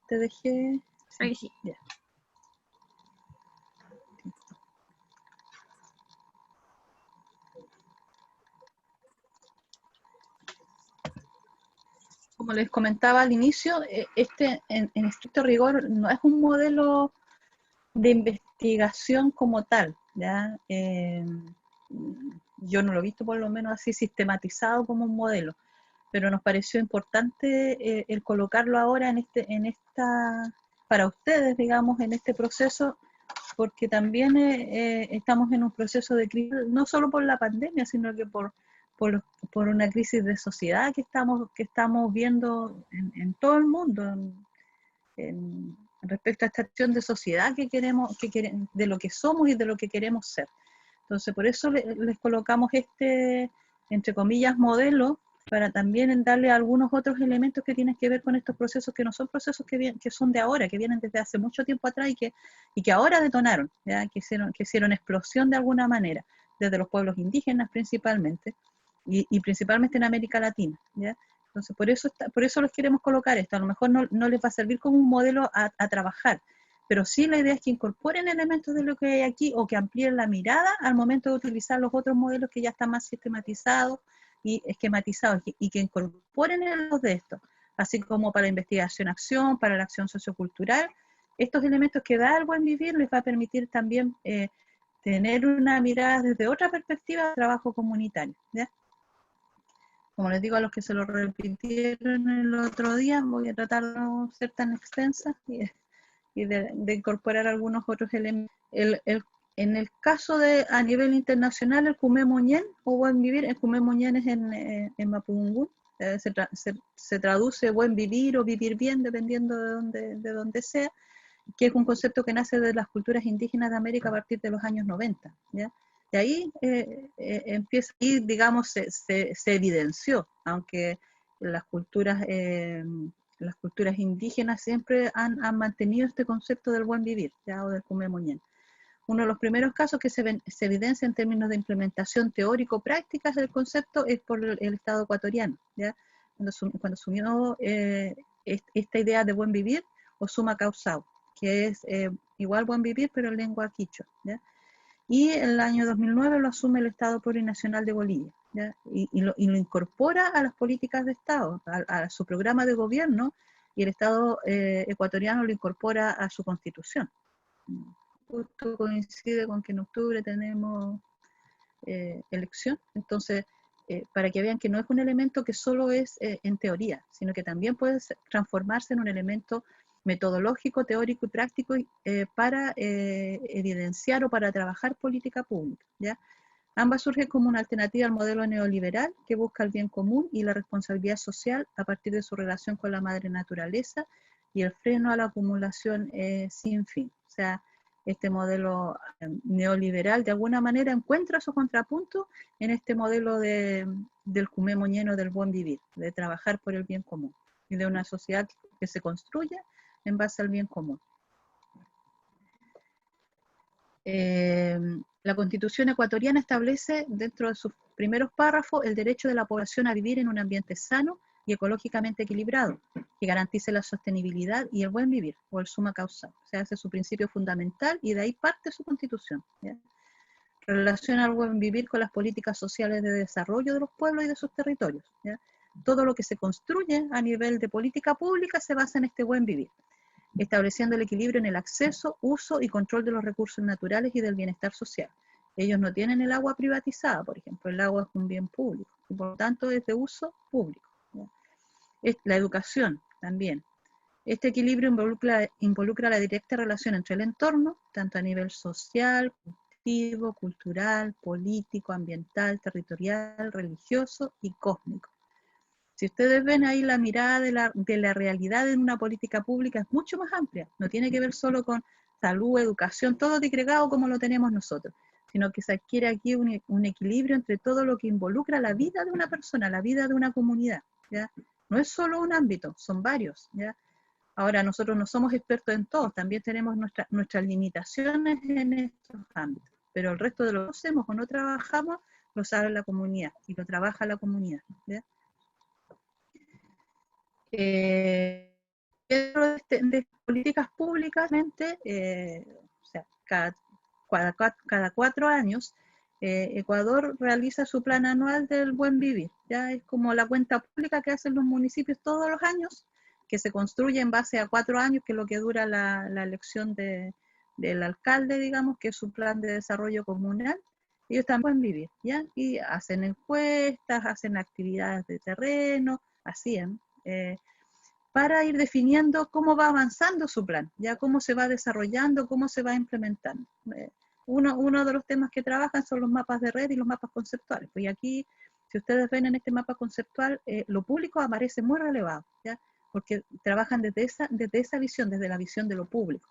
te dejé. Ahí sí. Ya. Como les comentaba al inicio, este en estricto rigor no es un modelo de investigación como tal, ¿ya? Yo no lo he visto por lo menos así sistematizado como un modelo, pero nos pareció importante el colocarlo ahora en esta, para ustedes, digamos, en este proceso, porque también estamos en un proceso de crisis, no solo por la pandemia, sino que por una crisis de sociedad que estamos viendo en todo el mundo, respecto a esta acción de sociedad de lo que somos y de lo que queremos ser. Entonces, por eso les colocamos este, entre comillas, modelo, para también darle algunos otros elementos que tienen que ver con estos procesos, que no son procesos que son de ahora, que vienen desde hace mucho tiempo atrás y que ahora detonaron, ¿ya? Que hicieron explosión de alguna manera, desde los pueblos indígenas principalmente, y principalmente en América Latina, ¿ya? Entonces, por eso los queremos colocar esto. A lo mejor no les va a servir como un modelo a trabajar, pero sí la idea es que incorporen elementos de lo que hay aquí o que amplíen la mirada al momento de utilizar los otros modelos que ya están más sistematizados y esquematizados y que incorporen elementos de esto, así como para investigación-acción, para la acción sociocultural. Estos elementos que da el buen vivir les va a permitir también tener una mirada desde otra perspectiva de trabajo comunitario, ¿ya? Como les digo a los que se lo repitieron el otro día, voy a tratar de no ser tan extensa y de incorporar algunos otros elementos. En el caso de a nivel internacional, el Kumemoñén o buen vivir, el Kumemoñén es en Mapudungún, se traduce buen vivir o vivir bien, dependiendo de dónde sea, que es un concepto que nace de las culturas indígenas de América a partir de los años 90, ¿ya? Y ahí empieza, y digamos, se evidenció, aunque las culturas indígenas siempre han mantenido este concepto del buen vivir, ¿ya? O del Kumemoñén. Uno de los primeros casos que se evidencia en términos de implementación teórico-prácticas del concepto es por el Estado ecuatoriano, ¿ya? Cuando asumió esta idea de buen vivir, Osuma Causao, que es igual buen vivir, pero en lengua quichua, ¿ya? Y en el año 2009 lo asume el Estado Plurinacional de Bolivia, ¿ya? Y lo incorpora a las políticas de Estado, a su programa de gobierno, y el Estado ecuatoriano lo incorpora a su constitución. Justo coincide con que en octubre tenemos elección, entonces para que vean que no es un elemento que solo es en teoría, sino que también puede transformarse en un elemento metodológico, teórico y práctico para evidenciar o para trabajar política pública, ¿ya? Ambas surgen como una alternativa al modelo neoliberal que busca el bien común y la responsabilidad social a partir de su relación con la madre naturaleza y el freno a la acumulación sin fin. O sea, este modelo neoliberal de alguna manera encuentra su contrapunto en este modelo del Kumemoñén del buen vivir, de trabajar por el bien común y de una sociedad que se construye en base al bien común. La Constitución ecuatoriana establece dentro de sus primeros párrafos el derecho de la población a vivir en un ambiente sano y ecológicamente equilibrado, que garantice la sostenibilidad y el buen vivir, o el suma causa. O sea, ese es su principio fundamental y de ahí parte su Constitución, ¿ya? Relaciona el buen vivir con las políticas sociales de desarrollo de los pueblos y de sus territorios, ¿ya? Todo lo que se construye a nivel de política pública se basa en este buen vivir, estableciendo el equilibrio en el acceso, uso y control de los recursos naturales y del bienestar social. Ellos no tienen el agua privatizada, por ejemplo, el agua es un bien público, y por lo tanto es de uso público, ¿ya? La educación también. Este equilibrio involucra la directa relación entre el entorno, tanto a nivel social, cultural, político, ambiental, territorial, religioso y cósmico. Si ustedes ven ahí la mirada de la realidad en una política pública es mucho más amplia, no tiene que ver solo con salud, educación, todo disgregado como lo tenemos nosotros, sino que se adquiere aquí un equilibrio entre todo lo que involucra la vida de una persona, la vida de una comunidad, ¿ya? No es solo un ámbito, son varios, ¿ya? Ahora, nosotros no somos expertos en todos, también tenemos nuestras limitaciones en estos ámbitos, pero el resto de lo que hacemos o no trabajamos, lo sabe la comunidad y lo trabaja la comunidad, ¿ya? Dentro de de políticas públicas, o sea, cada 4 años, Ecuador realiza su plan anual del buen vivir. Ya es como la cuenta pública que hacen los municipios todos los años, que se construye en base a 4 años, que es lo que dura la elección del alcalde, digamos, que es su plan de desarrollo comunal. Ellos también pueden vivir, ¿ya? Y hacen encuestas, hacen actividades de terreno, hacían, para ir definiendo cómo va avanzando su plan, ya cómo se va desarrollando, cómo se va implementando. Uno de los temas que trabajan son los mapas de red y los mapas conceptuales. Pues aquí, si ustedes ven en este mapa conceptual, lo público aparece muy relevado, ¿ya? Porque trabajan desde esa visión, desde la visión de lo público.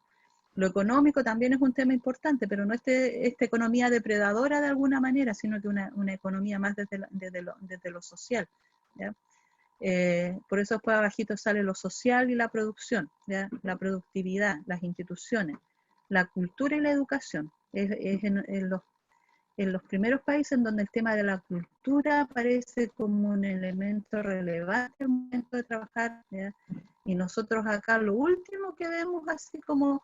Lo económico también es un tema importante, pero no esta economía depredadora de alguna manera, sino que una economía más desde lo social, ¿ya? Por eso después abajito sale lo social y la producción, ¿ya? La productividad, las instituciones, la cultura y la educación. Es en los primeros países en donde el tema de la cultura aparece como un elemento relevante al momento de trabajar, ¿ya? Y nosotros acá lo último que vemos así como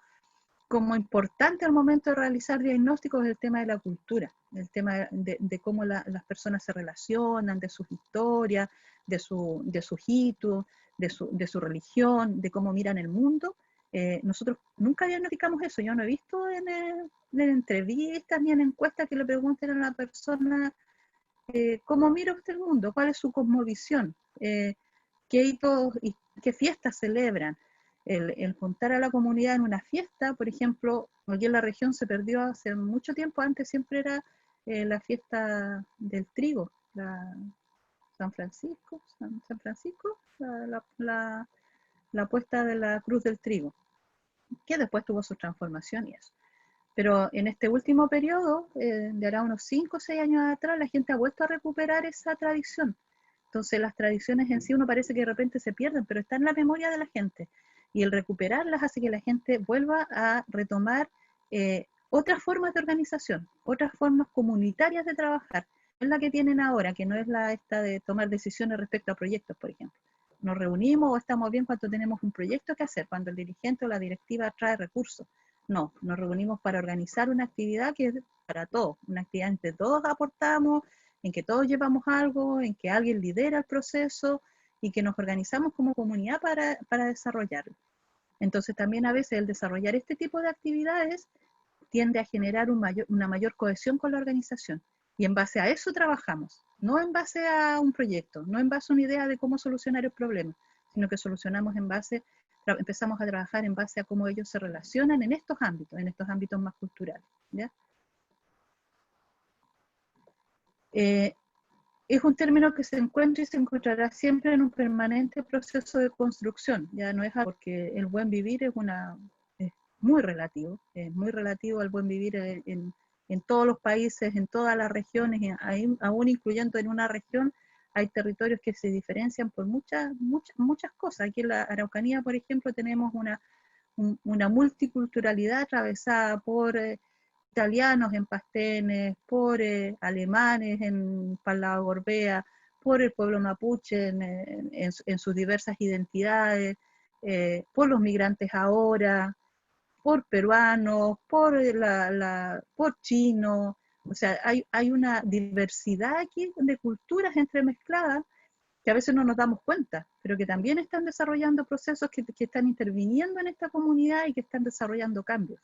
importante al momento de realizar diagnósticos es el tema de la cultura, el tema de cómo las personas se relacionan, de sus historias, de sus hitos, de su religión, de cómo miran el mundo. Nosotros nunca diagnosticamos eso. Yo no he visto en entrevistas ni en encuestas que le pregunten a la persona cómo mira usted el mundo, cuál es su cosmovisión, qué hitos y qué fiestas celebran. El juntar a la comunidad en una fiesta, por ejemplo, aquí en la región se perdió hace mucho tiempo, antes siempre era la fiesta del trigo, San Francisco, la puesta de la cruz del trigo, que después tuvo su transformación y eso. Pero en este último periodo, de ahora unos 5 o 6 años atrás, la gente ha vuelto a recuperar esa tradición. Entonces las tradiciones en sí uno parece que de repente se pierden, pero está en la memoria de la gente. Y el recuperarlas hace que la gente vuelva a retomar otras formas de organización, otras formas comunitarias de trabajar. No es la que tienen ahora, que no es la esta de tomar decisiones respecto a proyectos, por ejemplo. Nos reunimos o estamos bien cuando tenemos un proyecto que hacer, cuando el dirigente o la directiva trae recursos. No, nos reunimos para organizar una actividad que es para todos, una actividad en que todos aportamos, en que todos llevamos algo, en que alguien lidera el proceso y que nos organizamos como comunidad para desarrollarlo. Entonces también a veces el desarrollar este tipo de actividades tiende a generar una mayor cohesión con la organización. Y en base a eso trabajamos, no en base a un proyecto, no en base a una idea de cómo solucionar el problema, sino que empezamos a trabajar en base a cómo ellos se relacionan en estos ámbitos más culturales, ¿ya? Es un término que se encuentra y se encontrará siempre en un permanente proceso de construcción, ya no es algo, porque el buen vivir es muy relativo al buen vivir en todos los países, en todas las regiones, aún incluyendo en una región, hay territorios que se diferencian por muchas cosas. Aquí en la Araucanía, por ejemplo, tenemos una multiculturalidad atravesada por italianos en Pastenes, por alemanes en Palau Gorbea, por el pueblo mapuche en sus diversas identidades, por los migrantes ahora, por peruanos, por chinos. O sea, hay una diversidad aquí de culturas entremezcladas que a veces no nos damos cuenta, pero que también están desarrollando procesos que están interviniendo en esta comunidad y que están desarrollando cambios.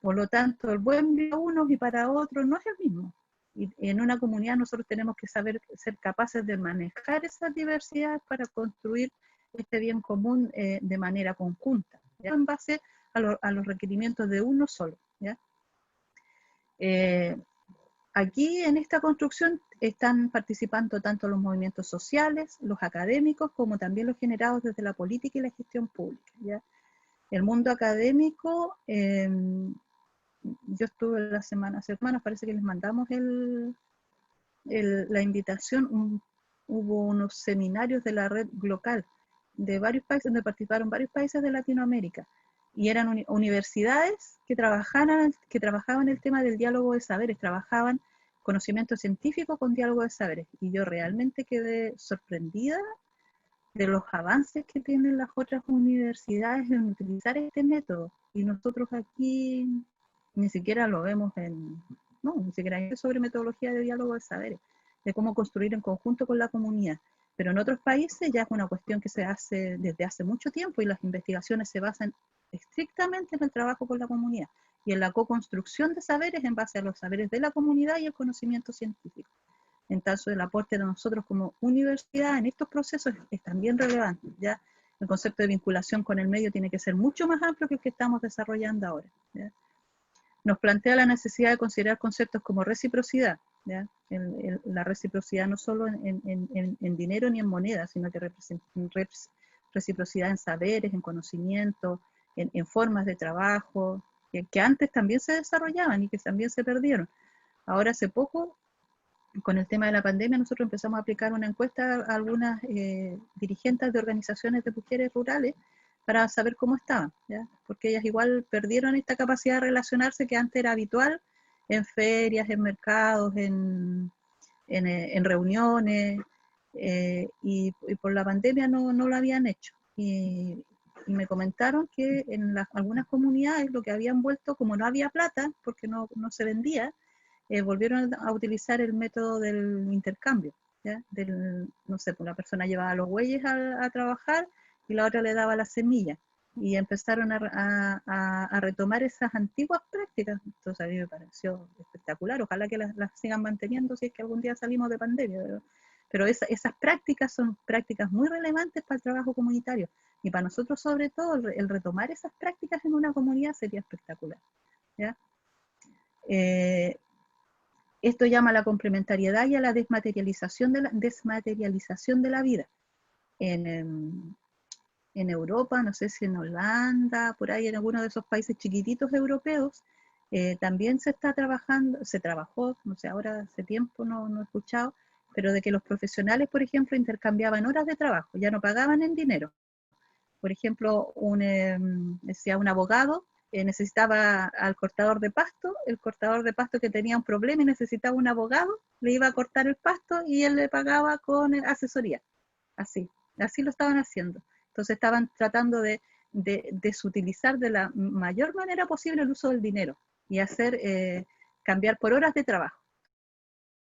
Por lo tanto, el buen bien para unos y para otros no es el mismo. Y en una comunidad nosotros tenemos que saber ser capaces de manejar esas diversidades para construir este bien común de manera conjunta, ¿ya? En base a los requerimientos de uno solo, ¿ya? Aquí en esta construcción están participando tanto los movimientos sociales, los académicos, como también los generados desde la política y la gestión pública, ¿ya? El mundo académico, yo estuve hace semanas, parece que les mandamos la invitación, hubo unos seminarios de la red local de varios países, donde participaron varios países de Latinoamérica, y eran universidades que trabajaban el tema del diálogo de saberes, trabajaban conocimiento científico con diálogo de saberes, y yo realmente quedé sorprendida de los avances que tienen las otras universidades en utilizar este método. Y nosotros aquí ni siquiera lo vemos no, ni siquiera hay sobre metodología de diálogo de saberes, de cómo construir en conjunto con la comunidad. Pero en otros países ya es una cuestión que se hace desde hace mucho tiempo y las investigaciones se basan estrictamente en el trabajo con la comunidad y en la co-construcción de saberes en base a los saberes de la comunidad y el conocimiento científico. En tanto, el aporte de nosotros como universidad en estos procesos es también relevante. ¿Ya? El concepto de vinculación con el medio tiene que ser mucho más amplio que el que estamos desarrollando ahora. ¿Ya? Nos plantea la necesidad de considerar conceptos como reciprocidad. ¿Ya? La reciprocidad no solo en dinero ni en moneda, sino que reciprocidad en saberes, en conocimiento, en formas de trabajo, que antes también se desarrollaban y que también se perdieron. Ahora hace poco, con el tema de la pandemia, nosotros empezamos a aplicar una encuesta a algunas dirigentes de organizaciones de mujeres rurales para saber cómo estaban, ¿ya? Porque ellas igual perdieron esta capacidad de relacionarse que antes era habitual en ferias, en mercados, en reuniones, y por la pandemia no lo habían hecho. Y me comentaron que en algunas comunidades lo que habían vuelto, como no había plata, porque no se vendía, volvieron a utilizar el método del intercambio. ¿Ya? No sé, pues una persona llevaba los bueyes a trabajar y la otra le daba la semilla. Y empezaron a retomar esas antiguas prácticas. Entonces a mí me pareció espectacular. Ojalá que las sigan manteniendo si es que algún día salimos de pandemia. Pero esas prácticas son prácticas muy relevantes para el trabajo comunitario. Y para nosotros, sobre todo, el retomar esas prácticas en una comunidad sería espectacular. ¿Ya? Esto llama a la complementariedad y a la desmaterialización de la vida. En Europa, no sé si en Holanda, por ahí en alguno de esos países chiquititos europeos, también se trabajó, no sé, ahora hace tiempo no he escuchado, pero de que los profesionales, por ejemplo, intercambiaban horas de trabajo, ya no pagaban en dinero. Por ejemplo, decía un abogado necesitaba al cortador de pasto, el cortador de pasto que tenía un problema y necesitaba un abogado, le iba a cortar el pasto y él le pagaba con asesoría. Así lo estaban haciendo. Entonces estaban tratando de desutilizar de la mayor manera posible el uso del dinero y hacer cambiar por horas de trabajo.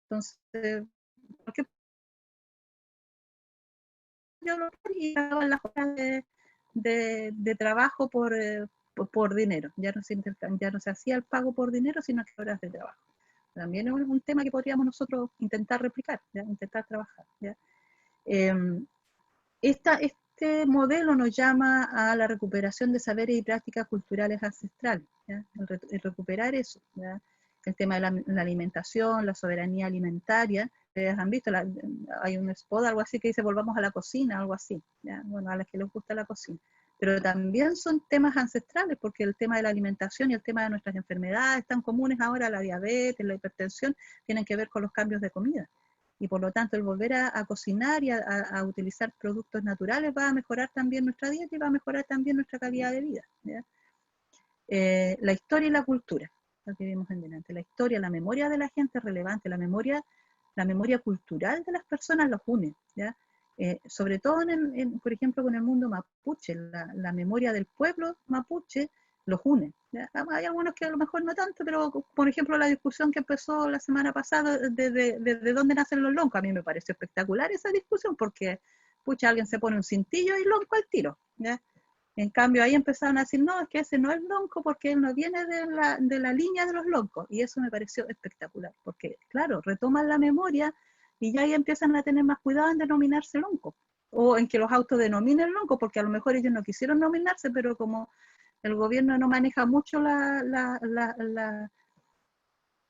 Entonces, ¿por qué yo lo y daban las horas de trabajo por dinero? Ya no se hacía el pago por dinero, sino que horas de trabajo. También es un tema que podríamos nosotros intentar replicar, ¿ya? Intentar trabajar. ¿Ya? Este modelo nos llama a la recuperación de saberes y prácticas culturales ancestrales, ¿ya? El recuperar eso, ¿ya? El tema de la alimentación, la soberanía alimentaria. Ustedes han visto, hay un spot, algo así, que dice volvamos a la cocina, algo así, ¿ya? Bueno, a las que les gusta la cocina. Pero también son temas ancestrales, porque el tema de la alimentación y el tema de nuestras enfermedades tan comunes ahora, la diabetes, la hipertensión, tienen que ver con los cambios de comida. Y por lo tanto el volver a cocinar y a utilizar productos naturales va a mejorar también nuestra dieta y va a mejorar también nuestra calidad de vida. ¿Ya? La historia y la cultura, lo que vimos en delante. La historia, la memoria de la gente es relevante, la memoria cultural de las personas los une. ¿Ya? Sobre todo, por ejemplo, con el mundo mapuche, la memoria del pueblo mapuche los une. ¿Ya? Hay algunos que a lo mejor no tanto, pero por ejemplo la discusión que empezó la semana pasada de dónde nacen los loncos, a mí me pareció espectacular esa discusión porque, pucha, alguien se pone un cintillo y lonco al tiro. ¿Ya? En cambio ahí empezaron a decir, no, es que ese no es lonco porque él no viene de la línea de los loncos. Y eso me pareció espectacular, porque claro, retoman la memoria y ya ahí empiezan a tener más cuidado en denominarse lonco. O en que los autodenominen lonco, porque a lo mejor ellos no quisieron nominarse, pero como el gobierno no maneja mucho la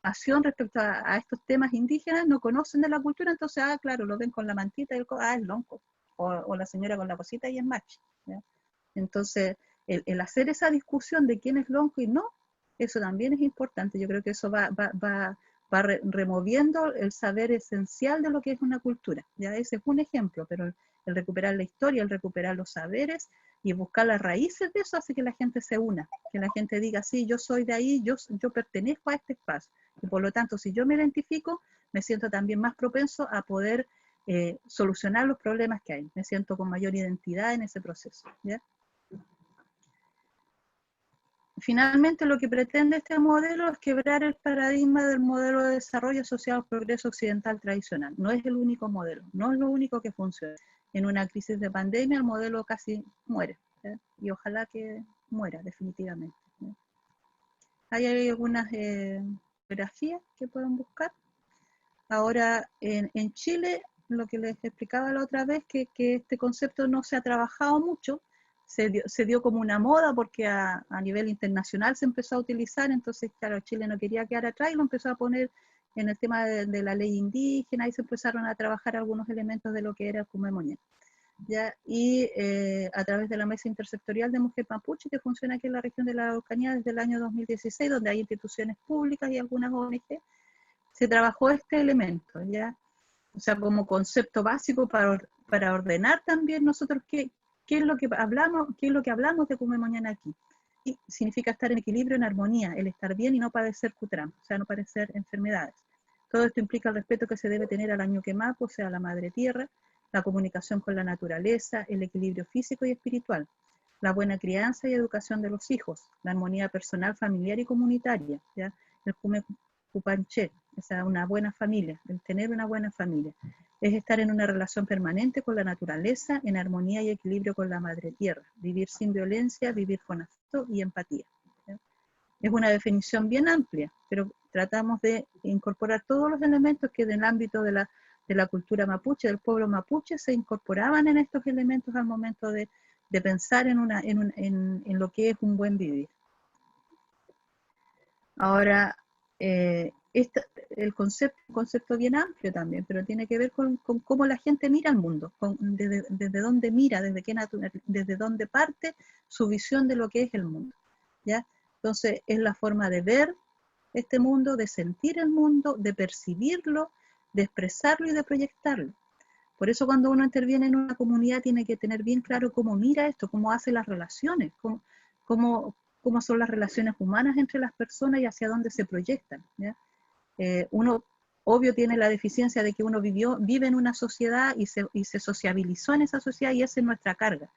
acción respecto a estos temas indígenas, no conocen de la cultura, entonces, claro, lo ven con la mantita y es lonco. O la señora con la cosita y es machi. ¿Ya? Entonces, el hacer esa discusión de quién es lonco y no, eso también es importante. Yo creo que eso va removiendo el saber esencial de lo que es una cultura. Ya ese es un ejemplo, pero el recuperar la historia, el recuperar los saberes y buscar las raíces de eso hace que la gente se una, que la gente diga, sí, yo soy de ahí, yo pertenezco a este espacio. Y por lo tanto, si yo me identifico, me siento también más propenso a poder solucionar los problemas que hay. Me siento con mayor identidad en ese proceso, ¿ya? Finalmente, lo que pretende este modelo es quebrar el paradigma del modelo de desarrollo asociado al progreso occidental tradicional. No es el único modelo, no es lo único que funciona. En una crisis de pandemia el modelo casi muere, ¿ya? Y ojalá que muera definitivamente, ¿ya? Ahí hay algunas biografías que pueden buscar. Ahora, en Chile, lo que les explicaba la otra vez, que este concepto no se ha trabajado mucho, se dio como una moda porque a nivel internacional se empezó a utilizar, entonces, claro, Chile no quería quedar atrás y lo empezó a poner en el tema de la ley indígena, y se empezaron a trabajar algunos elementos de lo que era el Cumemoñén, ¿ya? Y a través de la Mesa Intersectorial de Mujer Mapuche, que funciona aquí en la región de la Araucanía desde el año 2016, donde hay instituciones públicas y algunas ONG, se trabajó este elemento, ¿ya? O sea, como concepto básico para ordenar también nosotros qué es lo que hablamos de Cumemoñán aquí. Y significa estar en equilibrio, en armonía, el estar bien y no padecer Cutram, o sea, no padecer enfermedades. Todo esto implica el respeto que se debe tener al Añuquemapu, o sea, a la Madre Tierra, la comunicación con la naturaleza, el equilibrio físico y espiritual, la buena crianza y educación de los hijos, la armonía personal, familiar y comunitaria, ¿ya? El Cupanché, o sea, una buena familia, el tener una buena familia. Es estar en una relación permanente con la naturaleza, en armonía y equilibrio con la madre tierra, vivir sin violencia, vivir con afecto y empatía, ¿ya? Es una definición bien amplia, pero tratamos de incorporar todos los elementos que en el ámbito de la cultura mapuche, del pueblo mapuche, se incorporaban en estos elementos al momento de pensar en lo que es un buen vivir. Ahora, el concepto bien amplio también, pero tiene que ver con cómo la gente mira al mundo, desde dónde mira, desde dónde parte su visión de lo que es el mundo, ¿ya? Entonces, es la forma de ver este mundo, de sentir el mundo, de percibirlo, de expresarlo y de proyectarlo. Por eso cuando uno interviene en una comunidad tiene que tener bien claro cómo mira esto, cómo hace las relaciones, cómo son las relaciones humanas entre las personas y hacia dónde se proyectan, ¿ya? Uno, obvio, tiene la deficiencia de que uno vive en una sociedad y se sociabilizó en esa sociedad, y esa es nuestra carga.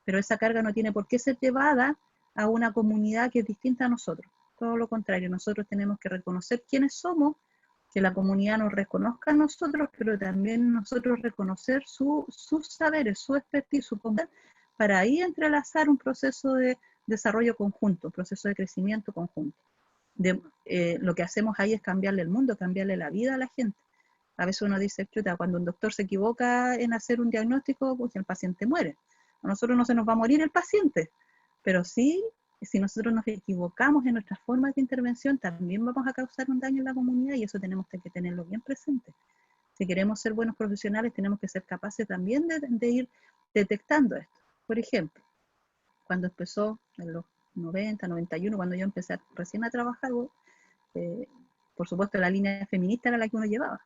Pero esa carga no tiene por qué ser llevada a una comunidad que es distinta a nosotros. Todo lo contrario, nosotros tenemos que reconocer quiénes somos, que la comunidad nos reconozca a nosotros, pero también nosotros reconocer sus saberes, su expertise, su competencia, para ahí entrelazar un proceso de desarrollo conjunto, un proceso de crecimiento conjunto. Lo que hacemos ahí es cambiarle el mundo, cambiarle la vida a la gente. A veces uno dice, chuta, cuando un doctor se equivoca en hacer un diagnóstico, pues el paciente muere. A nosotros no se nos va a morir el paciente, pero sí, si nosotros nos equivocamos en nuestras formas de intervención, también vamos a causar un daño en la comunidad, y eso tenemos que tenerlo bien presente. Si queremos ser buenos profesionales, tenemos que ser capaces también de ir detectando esto. Por ejemplo, cuando empezó en los 90, 91, cuando yo empecé recién a trabajar, por supuesto la línea feminista era la que uno llevaba.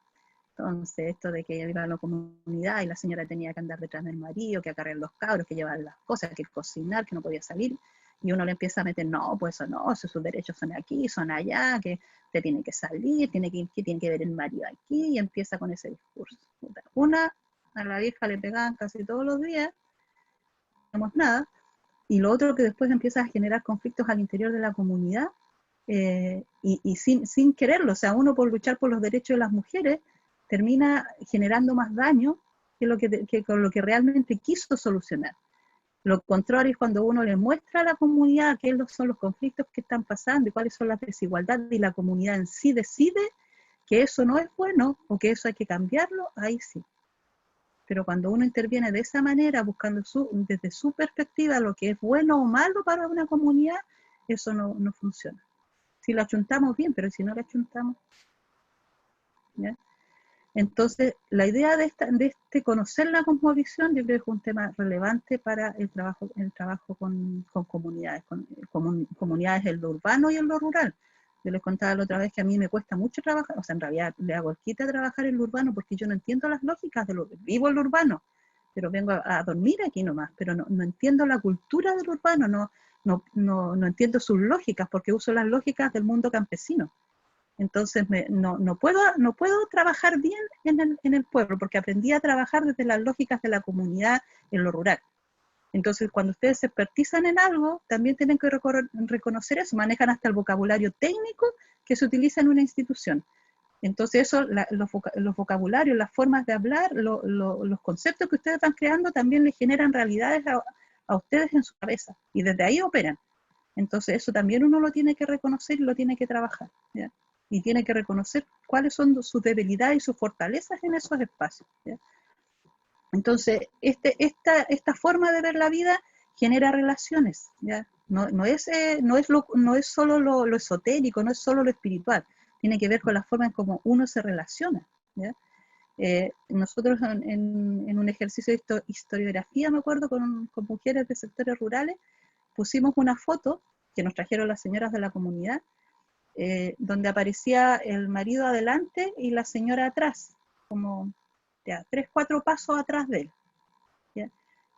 Entonces, esto de que iba a la comunidad y la señora tenía que andar detrás del marido, que acarrear los cabros, que llevar las cosas, que cocinar, que no podía salir, y uno le empieza a meter, no, pues eso no, sus derechos son aquí, son allá, que usted tiene que salir, que tiene que ver el marido aquí, y empieza con ese discurso. Una, a la vieja le pegaban casi todos los días, no hacemos nada, y lo otro, que después empieza a generar conflictos al interior de la comunidad, y sin quererlo, o sea, uno por luchar por los derechos de las mujeres termina generando más daño que con lo que realmente quiso solucionar. Lo contrario es cuando uno le muestra a la comunidad qué son los conflictos que están pasando y cuáles son las desigualdades, y la comunidad en sí decide que eso no es bueno o que eso hay que cambiarlo, ahí sí. Pero cuando uno interviene de esa manera, buscando desde su perspectiva lo que es bueno o malo para una comunidad, eso no funciona. Si lo achuntamos bien, pero si no lo achuntamos, ¿ya? Entonces, la idea de conocer la cosmovisión, yo creo que es un tema relevante para el trabajo con comunidades, comunidades en lo urbano y en lo rural. Yo les contaba la otra vez que a mí me cuesta mucho trabajar, o sea, en realidad le hago el quite a trabajar en lo urbano porque yo no entiendo las lógicas vivo en lo urbano, pero vengo a dormir aquí nomás, pero no entiendo la cultura del urbano, no entiendo sus lógicas, porque uso las lógicas del mundo campesino. Entonces no puedo trabajar bien en el pueblo, porque aprendí a trabajar desde las lógicas de la comunidad en lo rural. Entonces, cuando ustedes se expertizan en algo, también tienen que reconocer eso, manejan hasta el vocabulario técnico que se utiliza en una institución. Entonces, eso, los vocabularios, las formas de hablar, los conceptos que ustedes van creando también les generan realidades a ustedes en su cabeza, y desde ahí operan. Entonces, eso también uno lo tiene que reconocer y lo tiene que trabajar, ¿ya? Y tiene que reconocer cuáles son sus debilidades y sus fortalezas en esos espacios, ¿ya? Entonces, esta forma de ver la vida genera relaciones, ¿ya? No es solo lo esotérico, no es solo lo espiritual, tiene que ver con la forma en cómo uno se relaciona, ¿ya? Nosotros en un ejercicio de historiografía, me acuerdo, con mujeres de sectores rurales, pusimos una foto que nos trajeron las señoras de la comunidad, donde aparecía el marido adelante y la señora atrás, como ya, 3, 4 pasos atrás de él, ¿ya?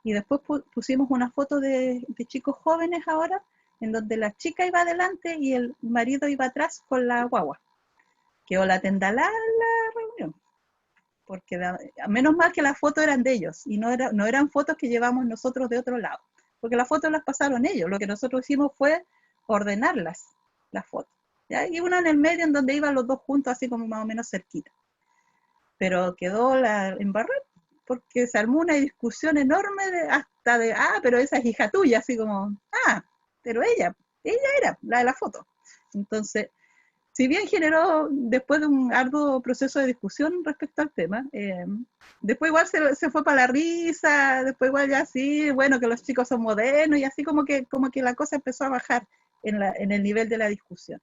Y después pusimos una foto de chicos jóvenes ahora, en donde la chica iba adelante y el marido iba atrás con la guagua. Quedó la tendalada la reunión, porque menos mal que las fotos eran de ellos, y no eran fotos que llevamos nosotros de otro lado, porque las fotos las pasaron ellos, lo que nosotros hicimos fue ordenarlas, las fotos, ¿ya? Y una en el medio en donde iban los dos juntos, así como más o menos cerquita. Pero quedó la embarrada, porque se armó una discusión enorme pero esa es hija tuya, así como, pero ella era la de la foto. Entonces, si bien generó, después de un arduo proceso de discusión respecto al tema, después igual se fue para la risa, después igual ya sí, bueno, que los chicos son modernos, y así como que la cosa empezó a bajar en el nivel de la discusión.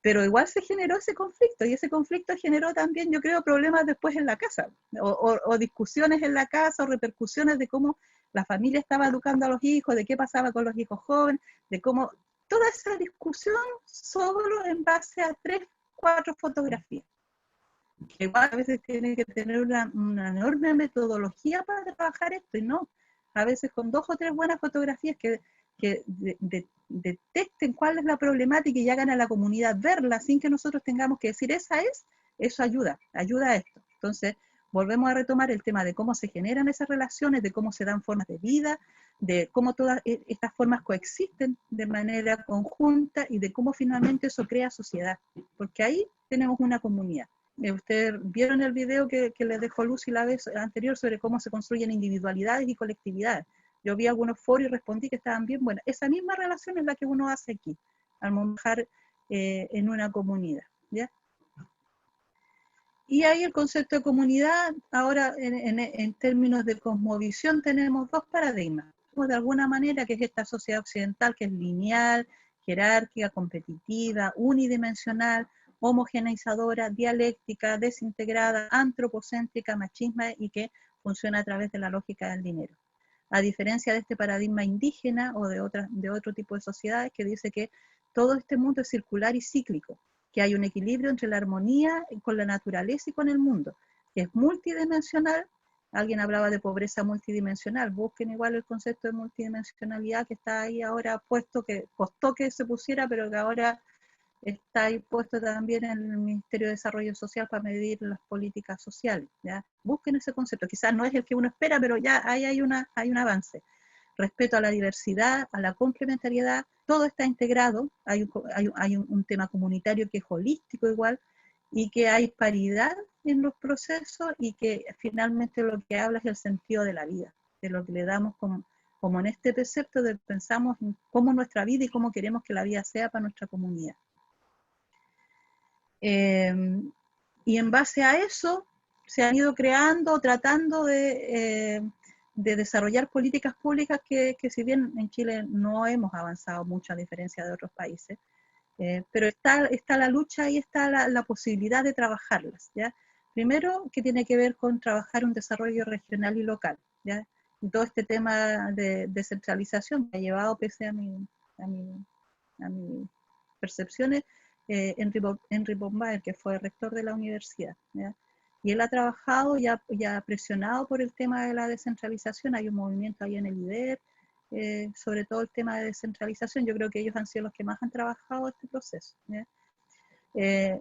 Pero igual se generó ese conflicto, y ese conflicto generó también, yo creo, problemas después en la casa, o discusiones en la casa, o repercusiones de cómo la familia estaba educando a los hijos, de qué pasaba con los hijos jóvenes, de cómo toda esa discusión solo en base a 3, 4 fotografías. Que igual a veces tiene que tener una enorme metodología para trabajar esto, y no, a veces con 2 o 3 buenas fotografías que detecten cuál es la problemática y hagan a la comunidad verla sin que nosotros tengamos que decir eso ayuda a esto. Entonces, volvemos a retomar el tema de cómo se generan esas relaciones, de cómo se dan formas de vida, de cómo todas estas formas coexisten de manera conjunta, y de cómo finalmente eso crea sociedad, porque ahí tenemos una comunidad. Ustedes vieron el video que les dejó Lucy la vez anterior sobre cómo se construyen individualidades y colectividades. Yo vi algunos foros y respondí que estaban bien buenas. Esa misma relación es la que uno hace aquí, al montar en una comunidad, ¿ya? Y ahí el concepto de comunidad, ahora en términos de cosmovisión, tenemos 2 paradigmas. De alguna manera, que es esta sociedad occidental, que es lineal, jerárquica, competitiva, unidimensional, homogeneizadora, dialéctica, desintegrada, antropocéntrica, machista, y que funciona a través de la lógica del dinero. A diferencia de este paradigma indígena o de otro tipo de sociedades que dice que todo este mundo es circular y cíclico, que hay un equilibrio entre la armonía con la naturaleza y con el mundo, que es multidimensional. Alguien hablaba de pobreza multidimensional, busquen igual el concepto de multidimensionalidad que está ahí ahora puesto, que costó que se pusiera, pero que ahora está ahí puesto también en el Ministerio de Desarrollo Social para medir las políticas sociales, ¿ya? Busquen ese concepto, quizás no es el que uno espera, pero ya ahí hay un avance. Respeto a la diversidad, a la complementariedad, todo está integrado, hay un tema comunitario que es holístico igual, y que hay paridad en los procesos, y que finalmente lo que habla es el sentido de la vida, de lo que le damos como en este precepto de pensamos en cómo nuestra vida y cómo queremos que la vida sea para nuestra comunidad. Y en base a eso se han ido creando, tratando de desarrollar políticas públicas que si bien en Chile no hemos avanzado mucho a diferencia de otros países, pero está la lucha y está la posibilidad de trabajarlas, ¿ya? Primero, que tiene que ver con trabajar un desarrollo regional y local, ¿ya? Y todo este tema de descentralización que ha llevado, pese a mis percepciones, Henry Bombaer, que fue rector de la universidad, ¿ya? Y él ha trabajado y ha presionado por el tema de la descentralización. Hay un movimiento ahí en el IDER, sobre todo el tema de descentralización. Yo creo que ellos han sido los que más han trabajado este proceso, ¿ya?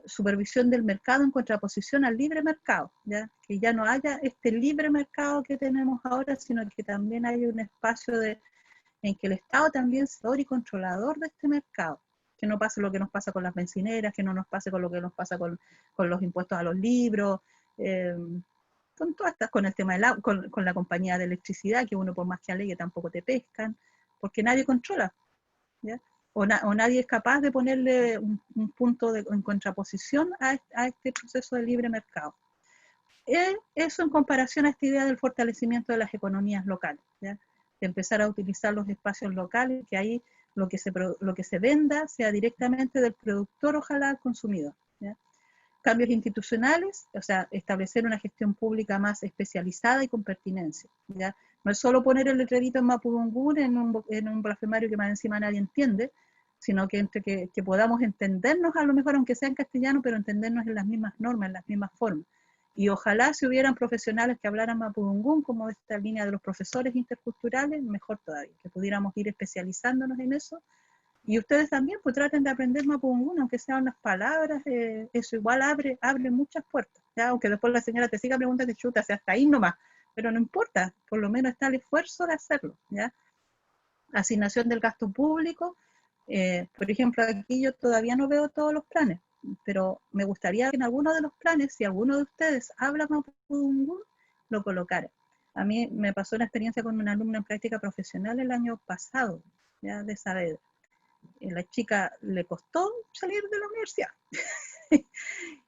supervisión del mercado en contraposición al libre mercado, ¿ya? Que ya no haya este libre mercado que tenemos ahora, sino que también haya un espacio en que el Estado también sea y controlador de este mercado, que no pase lo que nos pasa con las bencineras, que no nos pase con lo que nos pasa con los impuestos a los libros, con todas estas, con el tema con la compañía de electricidad, que uno por más que alegue tampoco te pescan, porque nadie controla, ¿ya? O nadie es capaz de ponerle un punto en contraposición a este proceso de libre mercado. Eso en comparación a esta idea del fortalecimiento de las economías locales, ¿ya? De empezar a utilizar los espacios locales, que ahí lo que se venda sea directamente del productor, ojalá al consumidor, ¿ya? Cambios institucionales, o sea, establecer una gestión pública más especializada y con pertinencia, ¿ya? No es solo poner el letrerito en Mapudungun en un blasfemario que más encima nadie entiende, sino que entre que podamos entendernos, a lo mejor aunque sea en castellano, pero entendernos en las mismas normas, en las mismas formas. Y ojalá si hubieran profesionales que hablaran Mapudungun, como esta línea de los profesores interculturales, mejor todavía, que pudiéramos ir especializándonos en eso. Y ustedes también, pues traten de aprender Mapudungun, aunque sean unas palabras, eso igual abre muchas puertas, ¿ya? Aunque después la señora te siga preguntando, chuta, hasta ahí nomás, pero no importa, por lo menos está el esfuerzo de hacerlo, ¿ya? Asignación del gasto público, por ejemplo, aquí yo todavía no veo todos los planes, pero me gustaría que en alguno de los planes, si alguno de ustedes habla Mapudungun, lo colocara. A mí me pasó una experiencia con una alumna en práctica profesional el año pasado, ¿ya? De Saavedra. La chica le costó salir de la universidad.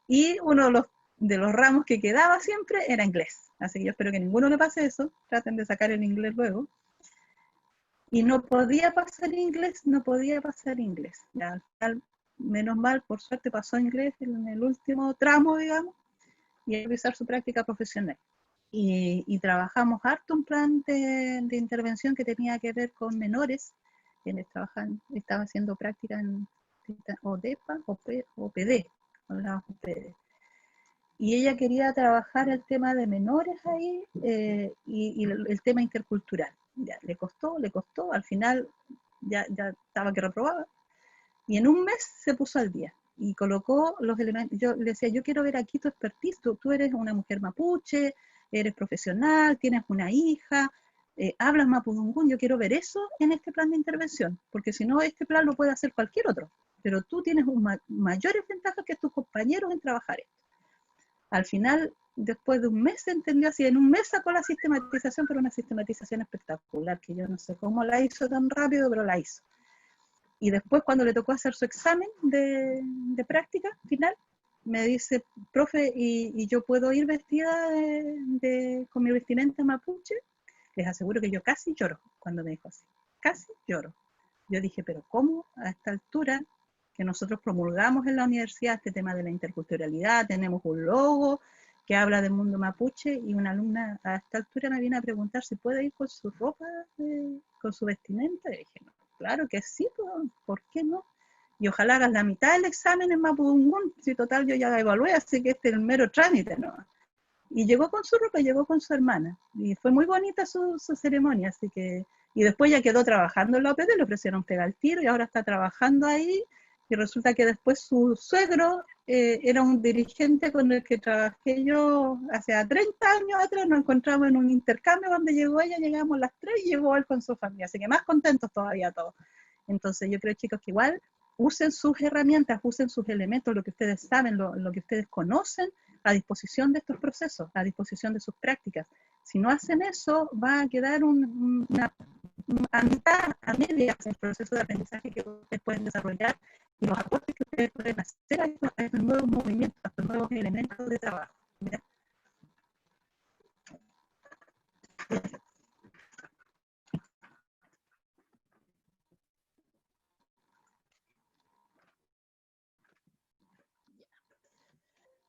Y uno de los ramos que quedaba siempre era inglés. Así que yo espero que ninguno le pase eso, traten de sacar el inglés luego. Y no podía pasar inglés, no podía pasar inglés. Ya, al final, menos mal, por suerte pasó inglés en el último tramo, digamos, y a empezar su práctica profesional. Y trabajamos harto un plan de intervención que tenía que ver con menores, quienes estaba haciendo práctica en ODEPA o PD, y ella quería trabajar el tema de menores ahí y el tema intercultural. Ya, le costó, al final ya estaba que reprobaba, y en un mes se puso al día y colocó los elementos. Yo le decía, yo quiero ver aquí tu expertise, tú eres una mujer mapuche, eres profesional, tienes una hija, hablas mapudungun, yo quiero ver eso en este plan de intervención, porque si no, este plan lo puede hacer cualquier otro, pero tú tienes mayores ventajas que tus compañeros en trabajar esto. Al final, después de un mes se entendió así, en un mes sacó la sistematización, pero una sistematización espectacular, que yo no sé cómo la hizo tan rápido, pero la hizo. Y después cuando le tocó hacer su examen de práctica final, me dice, profe, ¿y yo puedo ir vestida con mi vestimenta mapuche? Les aseguro que yo casi lloro cuando me dijo así, casi lloro. Yo dije, pero ¿cómo a esta altura que nosotros promulgamos en la universidad este tema de la interculturalidad, tenemos un logo que habla del mundo mapuche, y una alumna a esta altura me viene a preguntar si puede ir con su ropa, con su vestimenta? Y dije, no, claro que sí, ¿por qué no? Y ojalá hagas la mitad del examen en Mapudungun, si total yo ya la evalué, así que este es el mero trámite, ¿no? Y llegó con su ropa, llegó con su hermana, y fue muy bonita su ceremonia, así que, y después ya quedó trabajando en la OPD, le ofrecieron pegar el tiro, y ahora está trabajando ahí, y resulta que después su suegro era un dirigente con el que trabajé yo hace 30 años atrás, nos encontramos en un intercambio donde llegó ella, llegamos las 3 y llegó él con su familia, así que más contentos todavía todos. Entonces yo creo, chicos, que igual usen sus herramientas, usen sus elementos, lo que ustedes saben, lo que ustedes conocen, a disposición de estos procesos, a disposición de sus prácticas. Si no hacen eso, va a quedar a mitad, a medias, el proceso de aprendizaje que ustedes pueden desarrollar y los aportes que ustedes pueden hacer a estos nuevos movimientos, a estos nuevos elementos de trabajo. ¿Ya?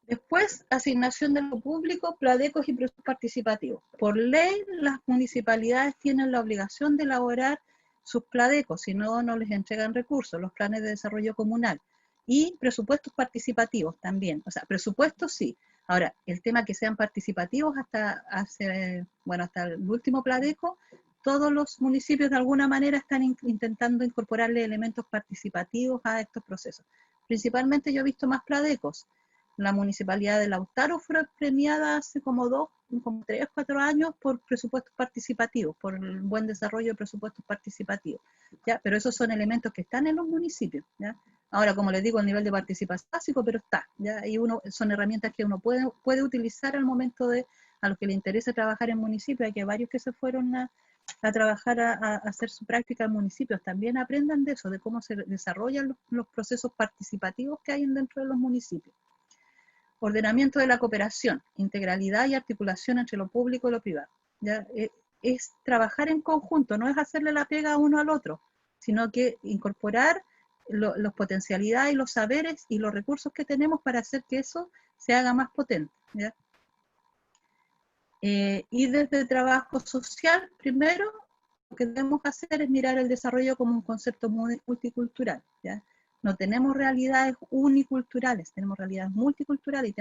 Después, asignación de lo público, pladecos y procesos participativos. Por ley, las municipalidades tienen la obligación de elaborar sus pladecos, si no, no les entregan recursos, los planes de desarrollo comunal. Y presupuestos participativos también. O sea, presupuestos sí. Ahora, el tema que sean participativos hasta el último pladeco, todos los municipios de alguna manera están intentando incorporarle elementos participativos a estos procesos. Principalmente yo he visto más Pladecos. La municipalidad de Lautaro fue premiada hace como 3 o 4 años por presupuestos participativos, por el buen desarrollo de presupuestos participativos, ¿ya? Pero esos son elementos que están en los municipios, ¿ya? Ahora, como les digo, el nivel de participación es básico, pero está, ¿ya? Y son herramientas que uno puede utilizar al momento a los que les interesa trabajar en municipios. Hay que varios que se fueron a trabajar, a hacer su práctica en municipios, también aprendan de eso, de cómo se desarrollan los procesos participativos que hay dentro de los municipios. Ordenamiento de la cooperación, integralidad y articulación entre lo público y lo privado. ¿Ya? Es trabajar en conjunto, no es hacerle la pega a uno al otro, sino que incorporar las potencialidades y los saberes y los recursos que tenemos para hacer que eso se haga más potente. ¿Ya? Y desde el trabajo social, primero, lo que debemos hacer es mirar el desarrollo como un concepto multicultural, ¿ya? No tenemos realidades uniculturales, tenemos realidades multiculturales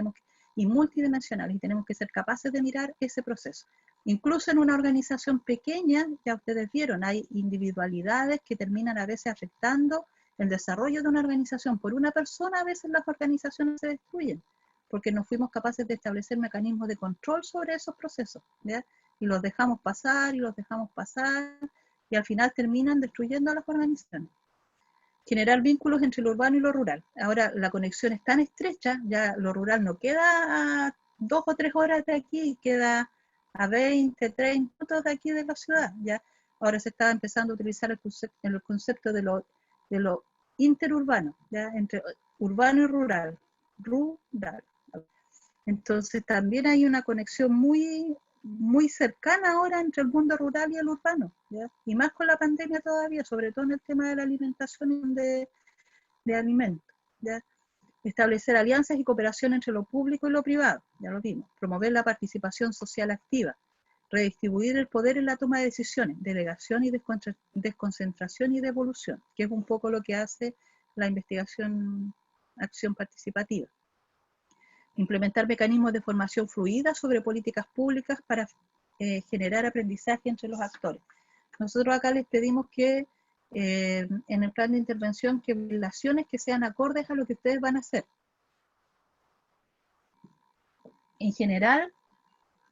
y multidimensionales, y tenemos que ser capaces de mirar ese proceso. Incluso en una organización pequeña, ya ustedes vieron, hay individualidades que terminan a veces afectando el desarrollo de una organización. Por una persona a veces las organizaciones se destruyen, porque no fuimos capaces de establecer mecanismos de control sobre esos procesos, ¿ya? Y los dejamos pasar, y al final terminan destruyendo a las organizaciones. Generar vínculos entre lo urbano y lo rural. Ahora la conexión es tan estrecha, ya lo rural no queda a 2 o 3 horas de aquí, queda a 20, 30 minutos de aquí de la ciudad, ¿ya? Ahora se está empezando a utilizar el concepto de lo interurbano, ¿ya? Entre urbano y rural. Entonces también hay una conexión muy, muy cercana ahora entre el mundo rural y el urbano, ¿ya? Y más con la pandemia todavía, sobre todo en el tema de la alimentación y de alimentos, ¿ya? Establecer alianzas y cooperación entre lo público y lo privado, ya lo vimos. Promover la participación social activa. Redistribuir el poder en la toma de decisiones, delegación y desconcentración y devolución, que es un poco lo que hace la investigación, acción participativa. Implementar mecanismos de formación fluida sobre políticas públicas para generar aprendizaje entre los actores. Nosotros acá les pedimos que en el plan de intervención, que relaciones que sean acordes a lo que ustedes van a hacer. En general,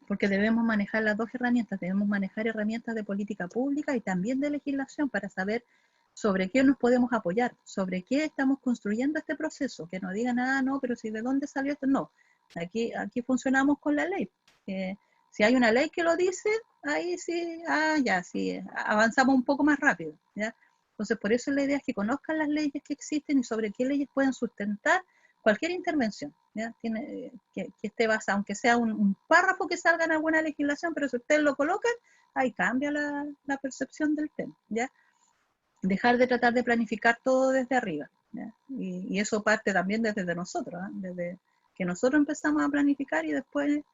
porque debemos manejar las dos herramientas, debemos manejar herramientas de política pública y también de legislación para saber sobre qué nos podemos apoyar, sobre qué estamos construyendo este proceso, que no digan, ah, no, pero si de dónde salió esto, no. Aquí funcionamos con la ley. Si hay una ley que lo dice, ahí sí, ya, sí, avanzamos un poco más rápido, ¿ya? Entonces, por eso la idea es que conozcan las leyes que existen y sobre qué leyes pueden sustentar cualquier intervención, ¿ya? Tiene, que esté basada, aunque sea un párrafo que salga en alguna legislación, pero si ustedes lo colocan, ahí cambia la percepción del tema, ¿ya? Dejar de tratar de planificar todo desde arriba, ¿ya? Y eso parte también desde nosotros, ¿eh? Desde que nosotros empezamos a planificar y después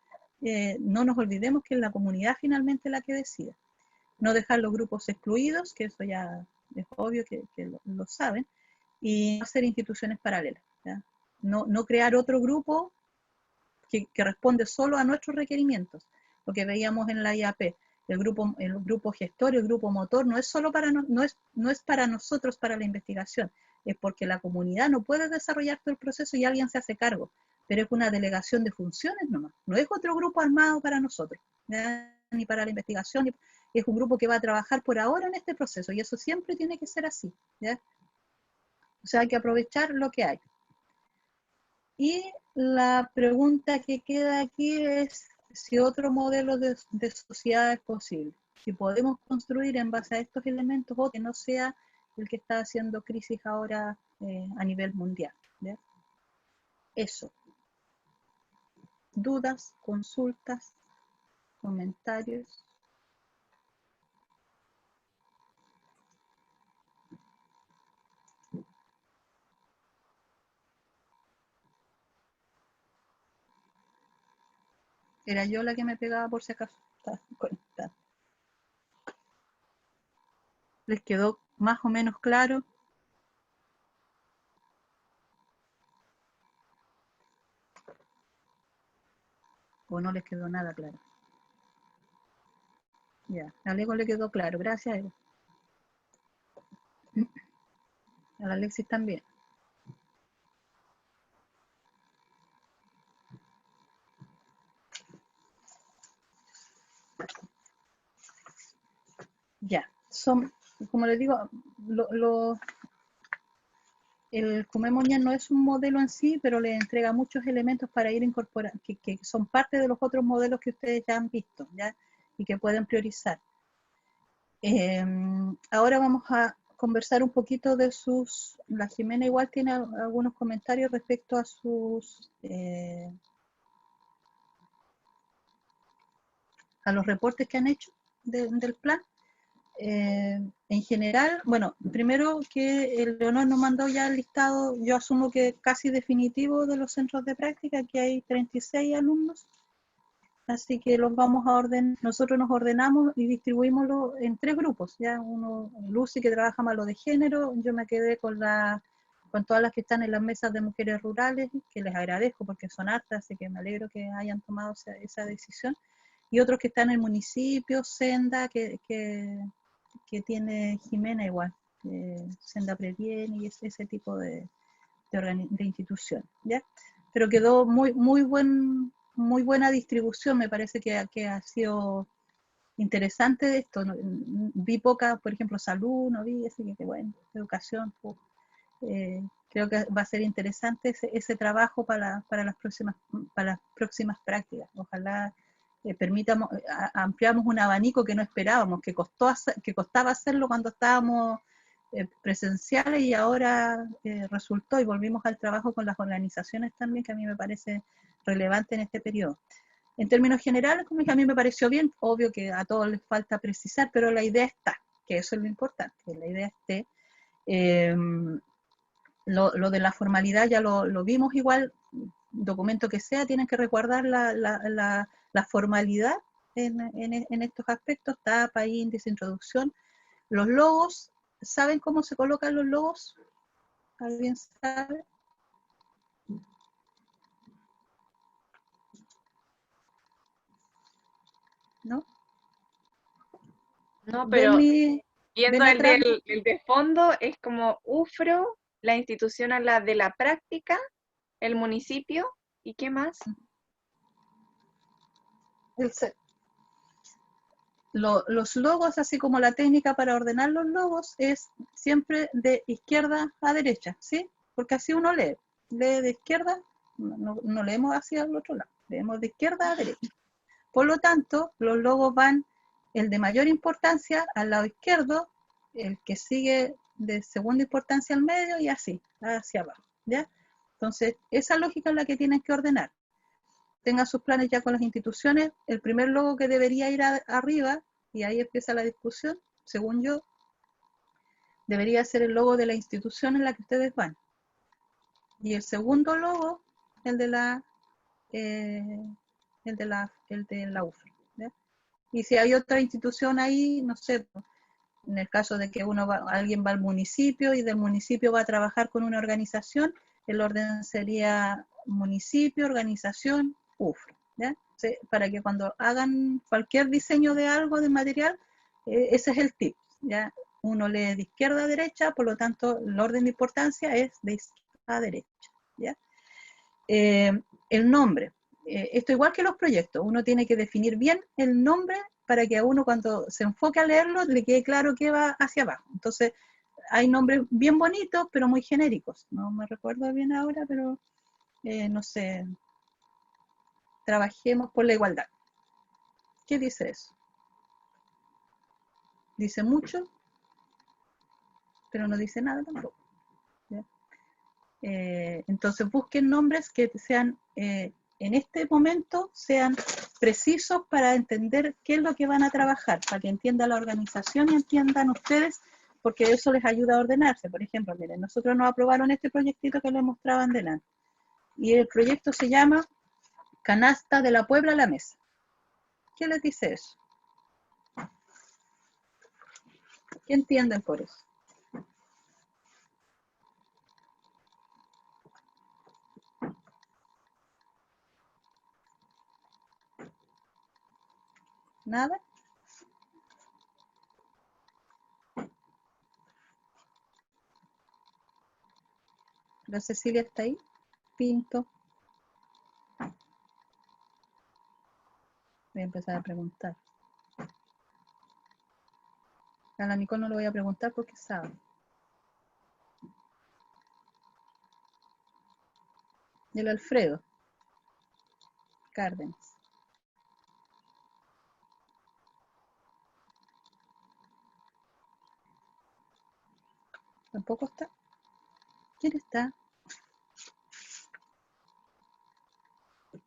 no nos olvidemos que es la comunidad finalmente la que decide. No dejar los grupos excluidos, que eso ya es obvio que lo saben, y no hacer instituciones paralelas, ¿ya? No crear otro grupo que responde solo a nuestros requerimientos, lo que veíamos en la IAP. El grupo gestor, el grupo motor, no es solo no es para nosotros, para la investigación, es porque la comunidad no puede desarrollar todo el proceso y alguien se hace cargo, pero es una delegación de funciones nomás, no es otro grupo armado para nosotros, ¿ya? Ni para la investigación, es un grupo que va a trabajar por ahora en este proceso, y eso siempre tiene que ser así, ¿ya? O sea, hay que aprovechar lo que hay. Y la pregunta que queda aquí es si otro modelo de sociedad es posible, si podemos construir en base a estos elementos otro que no sea el que está haciendo crisis ahora a nivel mundial, ¿ya? Eso. Dudas, consultas, comentarios. Era yo la que me pegaba por si acaso estaba conectada. ¿Les quedó más o menos claro? ¿O no les quedó nada claro? Ya, a Lego le quedó claro, gracias a él. A la Alexis también. son, como les digo, el Kumemonjan no es un modelo en sí, pero le entrega muchos elementos para ir incorporando, que son parte de los otros modelos que ustedes ya han visto, ¿ya? Y que pueden priorizar. Ahora vamos a conversar un poquito de la Jimena igual tiene algunos comentarios respecto a a los reportes que han hecho del plan. En general, bueno, primero que el Leonor nos mandó ya el listado, yo asumo que casi definitivo de los centros de práctica, que hay 36 alumnos, así que los vamos a ordenar, nosotros nos ordenamos y distribuímoslo en 3 grupos, ya uno, Lucy que trabaja más lo de género, yo me quedé con todas las que están en las mesas de mujeres rurales, que les agradezco porque son hartas, así que me alegro que hayan tomado esa decisión, y otros que están en el municipio, Senda, que tiene Jimena igual, Senda Previene y ese tipo de institución, ¿ya? Pero quedó muy buena distribución, me parece que ha sido interesante esto. Vi poca, por ejemplo, salud, no vi, así que bueno, educación, creo que va a ser interesante ese trabajo para las próximas prácticas. Ojalá permitamos, ampliamos un abanico que no esperábamos, que costaba hacerlo cuando estábamos presenciales y ahora resultó y volvimos al trabajo con las organizaciones también, que a mí me parece relevante en este periodo. En términos generales, como dije, a mí me pareció bien, obvio que a todos les falta precisar, pero la idea está, que eso es lo importante, que la idea esté. Lo de la formalidad ya lo vimos igual, documento que sea, tienen que resguardar la formalidad en estos aspectos, tapa, índice, introducción. Los logos, ¿saben cómo se colocan los logos? ¿Alguien sabe? ¿No? No, ¿Ven, pero ven viendo atrás? el de fondo, es como UFRO, la institución a la de la práctica, el municipio, ¿y qué más? Los logos, así como la técnica para ordenar los logos, es siempre de izquierda a derecha, ¿sí? Porque así uno lee de izquierda, no leemos hacia el otro lado, leemos de izquierda a derecha. Por lo tanto, los logos van el de mayor importancia al lado izquierdo, el que sigue de segunda importancia al medio y así, hacia abajo, ¿ya? Entonces, esa lógica es la que tienen que ordenar. Tengan sus planes ya con las instituciones, el primer logo que debería ir arriba, y ahí empieza la discusión, según yo, debería ser el logo de la institución en la que ustedes van. Y el segundo logo, el de la UFRO, ¿ya? Y si hay otra institución ahí, no sé, en el caso de que alguien va al municipio y del municipio va a trabajar con una organización, el orden sería municipio, organización, UFRO, ¿ya? Para que cuando hagan cualquier diseño de algo, de material, ese es el tip, ¿ya? Uno lee de izquierda a derecha, por lo tanto, el orden de importancia es de izquierda a derecha, ¿ya? El nombre. Esto igual que los proyectos, uno tiene que definir bien el nombre para que a uno cuando se enfoque a leerlo le quede claro que va hacia abajo. Entonces, hay nombres bien bonitos, pero muy genéricos. No me recuerdo bien ahora, pero no sé, trabajemos por la igualdad. ¿Qué dice eso? Dice mucho, pero no dice nada tampoco. Entonces busquen nombres que sean, en este momento, sean precisos para entender qué es lo que van a trabajar, para que entienda la organización y entiendan ustedes, porque eso les ayuda a ordenarse. Por ejemplo, miren, nosotros nos aprobaron este proyectito que les mostraban delante, y el proyecto se llama Canasta de la Puebla a la Mesa. ¿Qué les dice eso? ¿Qué entienden por eso? ¿Nada? ¿La Cecilia está ahí? Pinto. Voy a empezar a preguntar. A la Nicole no le voy a preguntar porque sabe. Y el Alfredo Cárdenas. ¿Tampoco está? ¿Quién está?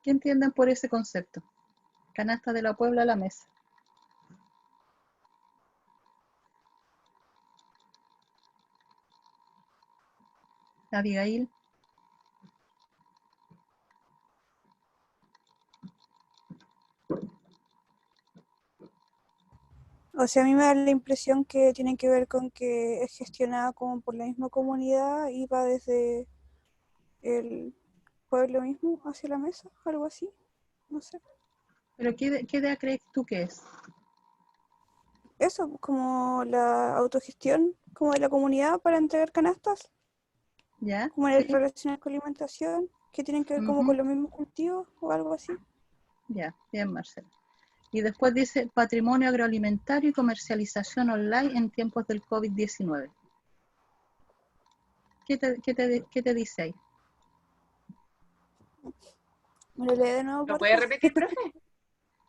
¿Qué entienden por ese concepto? Canasta de la Puebla a la mesa. Abigail. O sea, a mí me da la impresión que tiene que ver con que es gestionada como por la misma comunidad y va desde el pueblo mismo hacia la mesa, algo así, no sé. ¿Pero qué idea crees tú que es? Eso, como la autogestión como de la comunidad para entregar canastas, ¿Ya? como en el Sí. relacionado con alimentación, que tienen que ver como Ujú. con los mismos cultivos o algo así. Ya, bien, Marcela. Y después dice patrimonio agroalimentario y comercialización online en tiempos del COVID-19. ¿Qué te dice ahí? ¿Me lo lee de nuevo, ¿Lo por puede favor? repetir, profe?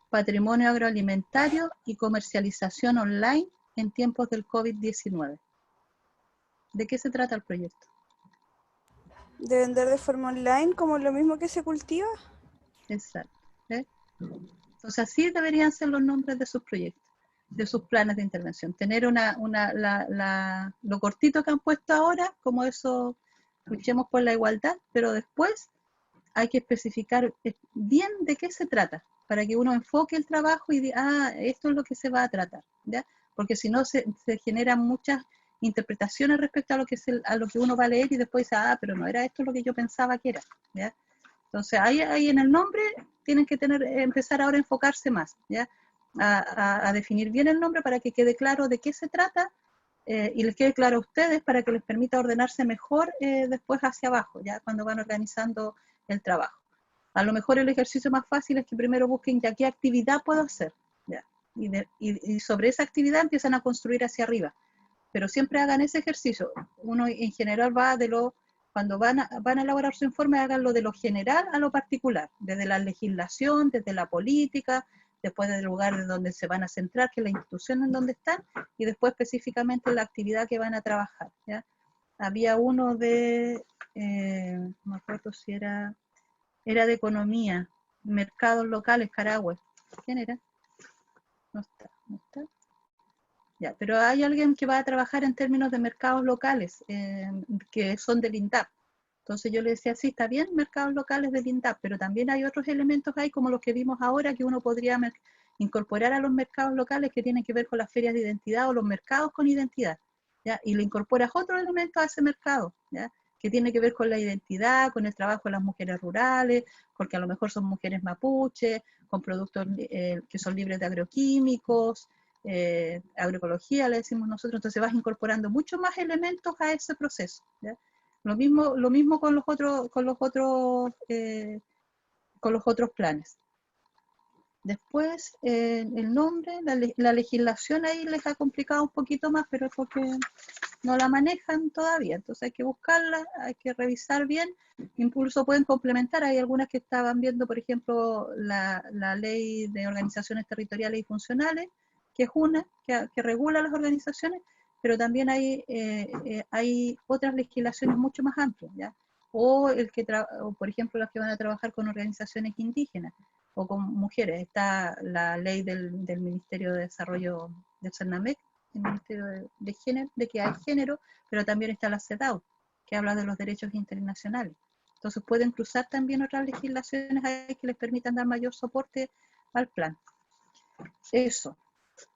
Patrimonio agroalimentario y comercialización online en tiempos del COVID-19. ¿De qué se trata el proyecto? De vender de forma online como lo mismo que se cultiva. Exacto. ¿Eh? Entonces así deberían ser los nombres de sus proyectos, de sus planes de intervención. Tener lo cortito que han puesto ahora, como eso, luchemos por la igualdad, pero después hay que especificar bien de qué se trata, para que uno enfoque el trabajo y diga, esto es lo que se va a tratar, ¿ya? Porque si no se generan muchas interpretaciones respecto a a lo que uno va a leer y después dice, pero no era esto lo que yo pensaba que era, ¿ya? Entonces ahí en el nombre tienen que empezar ahora a enfocarse más, ¿ya? A definir bien el nombre para que quede claro de qué se trata y les quede claro a ustedes para que les permita ordenarse mejor después hacia abajo, ya cuando van organizando el trabajo. A lo mejor el ejercicio más fácil es que primero busquen ya qué actividad puedo hacer, ¿ya? Y sobre esa actividad empiezan a construir hacia arriba, pero siempre hagan ese ejercicio. Uno en general va cuando van a elaborar su informe, háganlo de lo general a lo particular, desde la legislación, desde la política, después del lugar de donde se van a centrar, que es la institución en donde están, y después específicamente la actividad que van a trabajar, ¿ya? Había uno no me acuerdo si era de economía, mercados locales, Carahue. ¿Quién era? No está, no está. Ya, pero hay alguien que va a trabajar en términos de mercados locales, que son del INDAP. Entonces yo le decía, sí, está bien, mercados locales del INDAP, pero también hay otros elementos ahí, como los que vimos ahora, que uno podría incorporar a los mercados locales que tienen que ver con las ferias de identidad o los mercados con identidad, ¿ya? Y le incorporas otro elemento a ese mercado, ¿ya? Que tiene que ver con la identidad, con el trabajo de las mujeres rurales, porque a lo mejor son mujeres mapuche, con productos que son libres de agroquímicos, agroecología, le decimos nosotros, entonces vas incorporando muchos más elementos a ese proceso, ¿ya? Lo mismo con con los otros planes. Después, el nombre, la legislación ahí les ha complicado un poquito más, pero es porque no la manejan todavía, entonces hay que buscarla, hay que revisar bien, incluso pueden complementar, hay algunas que estaban viendo, por ejemplo, la ley de organizaciones territoriales y funcionales, que es una que regula las organizaciones, pero también hay otras legislaciones mucho más amplias, ¿ya? O por ejemplo las que van a trabajar con organizaciones indígenas o con mujeres, está la ley del Ministerio de Desarrollo del CERNAMEC, el Ministerio de Género, de que hay género, pero también está la CEDAW, que habla de los derechos internacionales. Entonces pueden cruzar también otras legislaciones ahí que les permitan dar mayor soporte al plan. Eso.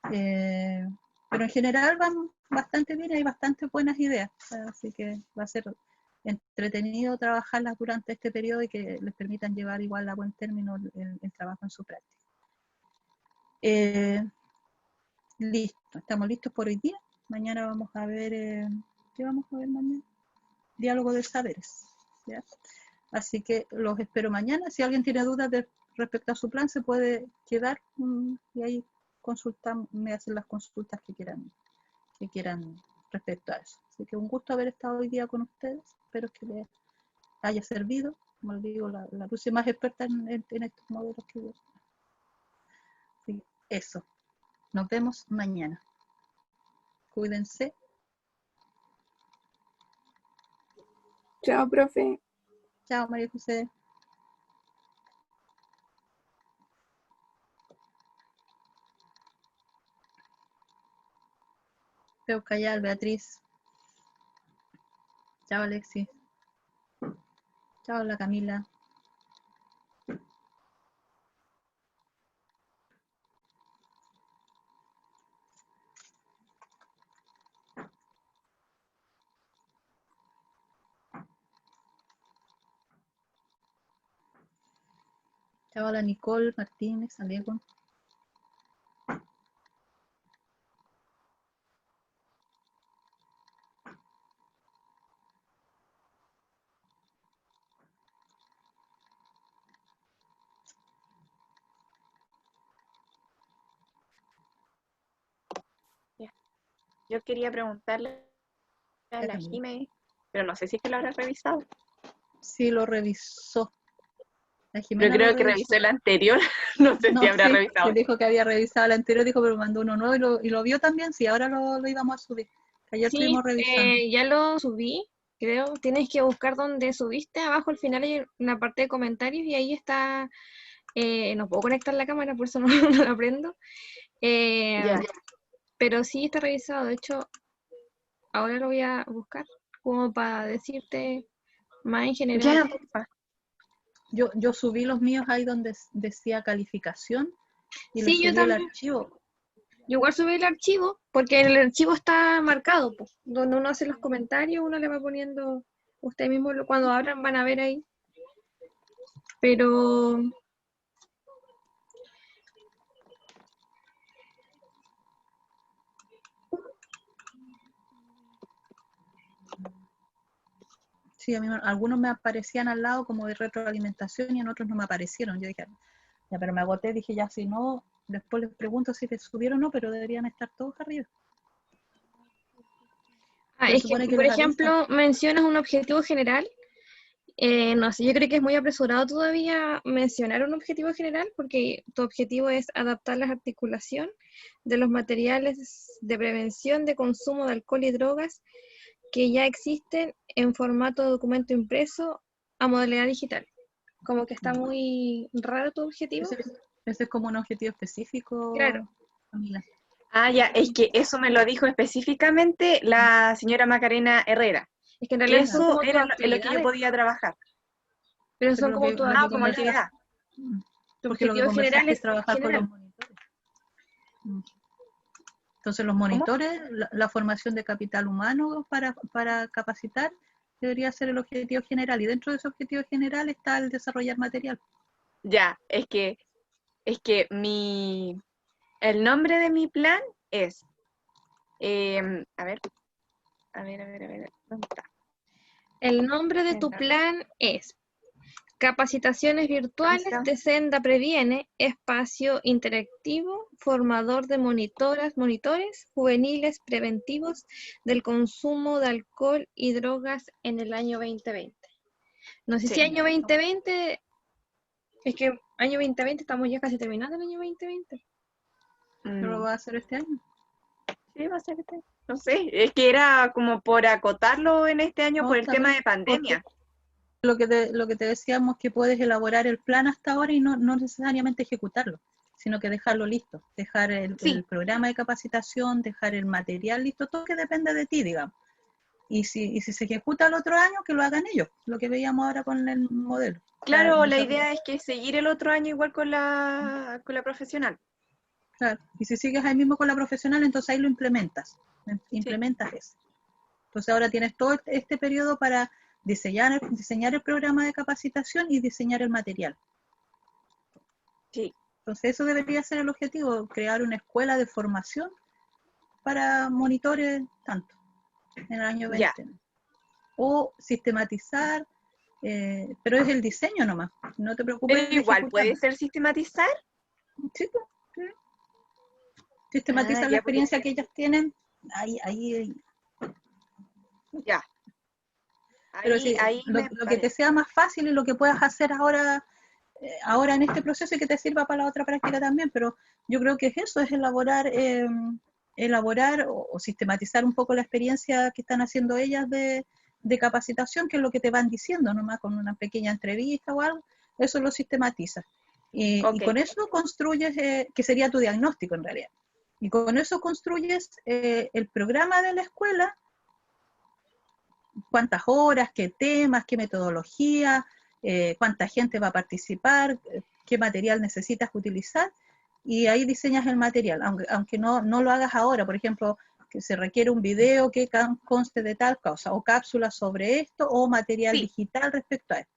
Pero en general van bastante bien, hay bastantes buenas ideas, así que va a ser entretenido trabajarlas durante este periodo y que les permitan llevar igual a buen término el trabajo en su práctica. Listo, estamos listos por hoy día. Mañana vamos a ver, ¿qué vamos a ver mañana? Diálogo de saberes, ¿ya? Así que los espero mañana. Si alguien tiene dudas respecto a su plan, se puede quedar y ahí me hacen las consultas que quieran que quieran respecto a eso. Así que un gusto haber estado hoy día con ustedes. Espero que les haya servido. Como les digo, la Lucy es más experta en estos modelos que yo. Así que eso. Nos vemos mañana. Cuídense. Chao, profe. Chao, María José. Veo callar, Beatriz. Chao, Alexis. Chao, la Camila. Chao, la Nicole Martínez, Alejo. Yo quería preguntarle a la Camila. Jime, pero no sé si es que lo habrá revisado. Sí, lo revisó. La Yo Jimena creo lo que revisó. revisó el anterior, no sé No, si habrá sí, revisado. que dijo que había revisado el anterior, dijo, pero mandó uno nuevo y lo vio también. Sí, ahora lo íbamos a subir. Que ayer Sí, estuvimos revisando. ya lo subí, creo. Tienes que buscar donde subiste. Abajo al final hay una parte de comentarios y ahí está. No puedo conectar la cámara, por eso no, no la prendo. Ya. Pero sí está revisado. De hecho, ahora lo voy a buscar como para decirte más en general. Ya, porfa. Yo subí los míos ahí donde decía calificación y le Sí, yo subí el también. archivo. Yo igual subí el archivo, porque en el archivo está marcado, pues, donde uno hace los comentarios, uno le va poniendo, ustedes mismos cuando hablan van a ver ahí. Pero Sí, a mí algunos me aparecían al lado como de retroalimentación y en otros no me aparecieron. Yo dije, ya, pero me agoté, dije, ya, si no, después les pregunto si les subieron o no, pero deberían estar todos arriba. Se es que, supone que por les avisan. ejemplo, mencionas un objetivo general. No sé, yo creo que es muy apresurado todavía mencionar un objetivo general porque tu objetivo es adaptar la articulación de los materiales de prevención de consumo de alcohol y drogas que ya existen en formato de documento impreso a modalidad digital. Como que está muy raro tu objetivo. Ese es como un objetivo específico, Claro. Camila. Ah, ya, es que eso me lo dijo específicamente la señora Macarena Herrera. Es que en Que realidad son eso como tus era en lo que yo actividades, podía trabajar. pero Pero son como tus lo que como actividades. actividad. Tu Porque lo que objetivo conversaste general es es trabajar con los general. monitores. Entonces los monitores, la formación de capital humano para capacitar, debería ser el objetivo general. Y dentro de ese objetivo general está el desarrollar material. Ya, es que el nombre de mi plan es, a ver, ¿dónde está? El nombre de tu plan es Capacitaciones virtuales de Senda Previene, espacio interactivo, formador de monitores juveniles preventivos del consumo de alcohol y drogas en el año 2020. No sé Sí. si año 2020, es que año 2020 estamos ya casi terminando el año 2020. ¿No lo va a hacer este año? Sí, va a ser este año. No sé, es que era como por acotarlo en este año No, por el está tema bien, de pandemia. Lo que te decíamos que puedes elaborar el plan hasta ahora y no necesariamente ejecutarlo, sino que dejarlo listo, dejar el programa de capacitación, dejar el material listo, todo que depende de ti, digamos. Y si se ejecuta el otro año, que lo hagan ellos, lo que veíamos ahora con el modelo. Claro, O sea, la idea es que seguir el otro año igual con la profesional. Claro, y si sigues ahí mismo con la profesional, entonces ahí lo implementas eso. Entonces ahora tienes todo este periodo para diseñar el programa de capacitación y diseñar el material. Sí. Entonces eso debería ser el objetivo, crear una escuela de formación para monitores tanto en el año 20. Ya. O sistematizar, pero es el diseño nomás, no te preocupes Pero de igual, ejecutarlo. ¿puede ser sistematizar? Sí, pues, sí. Sistematizar la ya, porque experiencia que ellas tienen ahí Ya. pero Ahí, sí, ahí me lo que te parece. sea más fácil y lo que puedas hacer ahora en este proceso y que te sirva para la otra práctica también, pero yo creo que es eso, es elaborar o sistematizar un poco la experiencia que están haciendo ellas de capacitación, que es lo que te van diciendo, nomás con una pequeña entrevista o algo, eso lo sistematizas. Y Ok. con eso construyes, que sería tu diagnóstico en realidad, y con eso construyes el programa de la escuela, cuántas horas, qué temas, qué metodología, cuánta gente va a participar, qué material necesitas utilizar, y ahí diseñas el material, aunque no lo hagas ahora, por ejemplo, que se requiere un video que conste de tal cosa, o cápsulas sobre esto, o material Sí, digital respecto a esto.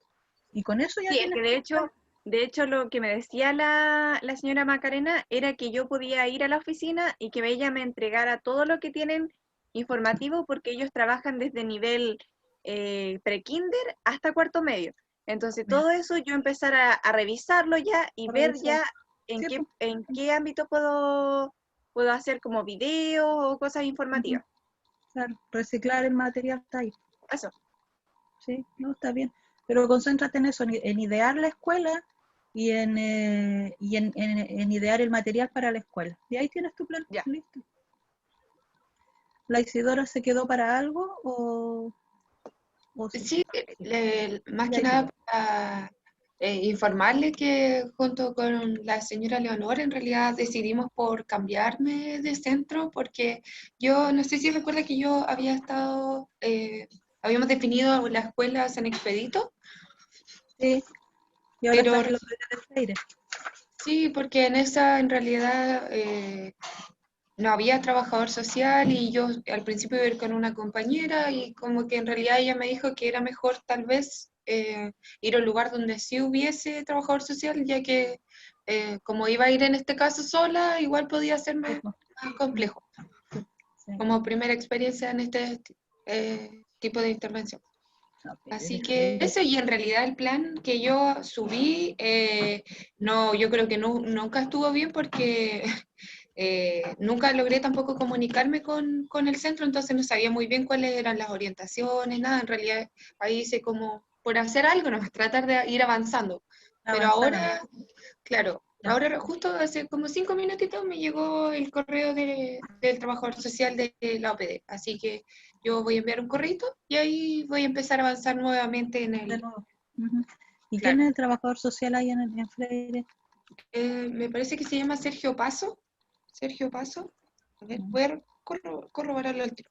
Y con eso ya sí, es tienes que tu plan. de hecho lo que me decía la señora Macarena era que yo podía ir a la oficina y que ella me entregara todo lo que tienen informativo porque ellos trabajan desde nivel pre-kinder hasta cuarto medio. Entonces Ya, todo eso yo empezar a revisarlo ya y por ver revisar. ya Sí, pues, en qué ámbito puedo hacer como videos o cosas informativas. claro, reciclar el material está ahí. Eso, Sí, no, está bien. Pero concéntrate en eso, en idear la escuela y en idear el material para la escuela. Y ahí tienes tu plan, ya. listo. ¿La Isidora se quedó para algo o sí? Sí, más Ya, que nada Isidora. para informarle que junto con la señora Leonor en realidad decidimos por cambiarme de centro porque yo no sé si recuerda que yo había estado, habíamos definido la escuela San Expedito, Sí, y ahora pero estás en los de Freire. sí, porque en esa en realidad no había trabajador social y yo al principio iba a ir con una compañera y como que en realidad ella me dijo que era mejor tal vez ir a un lugar donde sí hubiese trabajador social, ya que como iba a ir en este caso sola, igual podía ser Sí, más, pues, más complejo sí. como primera experiencia en este tipo de intervención. No, pero Así de que Freire. eso, y en realidad el plan que yo subí, no, yo creo que nunca estuvo bien porque nunca logré tampoco comunicarme con el centro, entonces no sabía muy bien cuáles eran las orientaciones, nada, en realidad ahí hice como por hacer algo, no, tratar de ir avanzando. Pero Avanzar nomás. ahora, claro, Ya. ahora justo hace como 5 minutitos me llegó el correo del trabajador social de la OPD, así que yo voy a enviar un correo y ahí voy a empezar a avanzar nuevamente en De el, nuevo. Ujú. ¿Y quién claro. es el trabajador social ahí en Freire? Me parece que se llama Sergio Paso. Sergio Paso. A ver, voy a corroborarlo al tiro.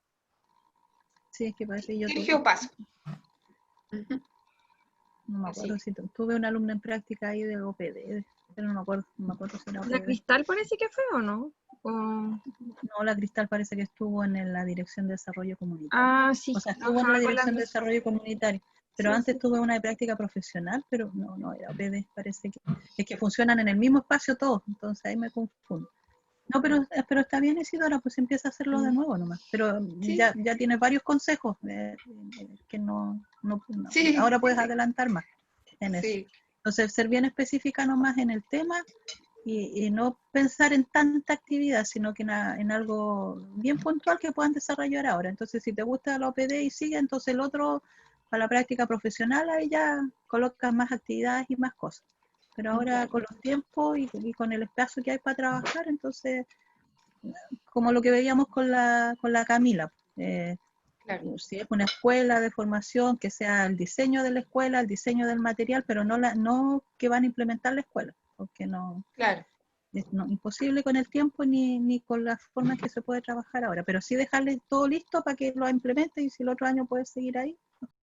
Sí, es que parece que yo tuve. Sergio Paso. Ujú. No me Así acuerdo que, si tuve una alumna en práctica ahí de OPD, pero no me acuerdo si era La OPD. Cristal parece que fue, ¿o no? No, la Cristal parece que estuvo en la Dirección de Desarrollo Comunitario. Ah, O sí, sea, estuvo en la trabajaba con las Dirección de dos. Desarrollo Comunitario, pero Sí, antes sí. tuve una de práctica profesional, pero no era OPD, parece que es que funcionan en el mismo espacio todos, entonces ahí me confundo. No, pero está bien, Isidora, pues empieza a hacerlo de mm, nuevo nomás. Pero sí, ya tienes varios consejos que sí, ahora puedes adelantar más en eso. sí, Entonces, ser bien específica nomás en el tema y no pensar en tanta actividad, sino que en algo bien puntual que puedan desarrollar ahora. Entonces, si te gusta la OPD y sigue, entonces el otro, para la práctica profesional, ahí ya colocas más actividades y más cosas. Pero ahora claro, con los tiempos y con el espacio que hay para trabajar, entonces, como lo que veíamos con la Camila, claro, si es una escuela de formación, que sea el diseño de la escuela, el diseño del material, pero no que van a implementar la escuela, porque claro, es imposible con el tiempo ni con las formas que se puede trabajar ahora, pero sí dejarles todo listo para que lo implementen y si el otro año puedes seguir ahí,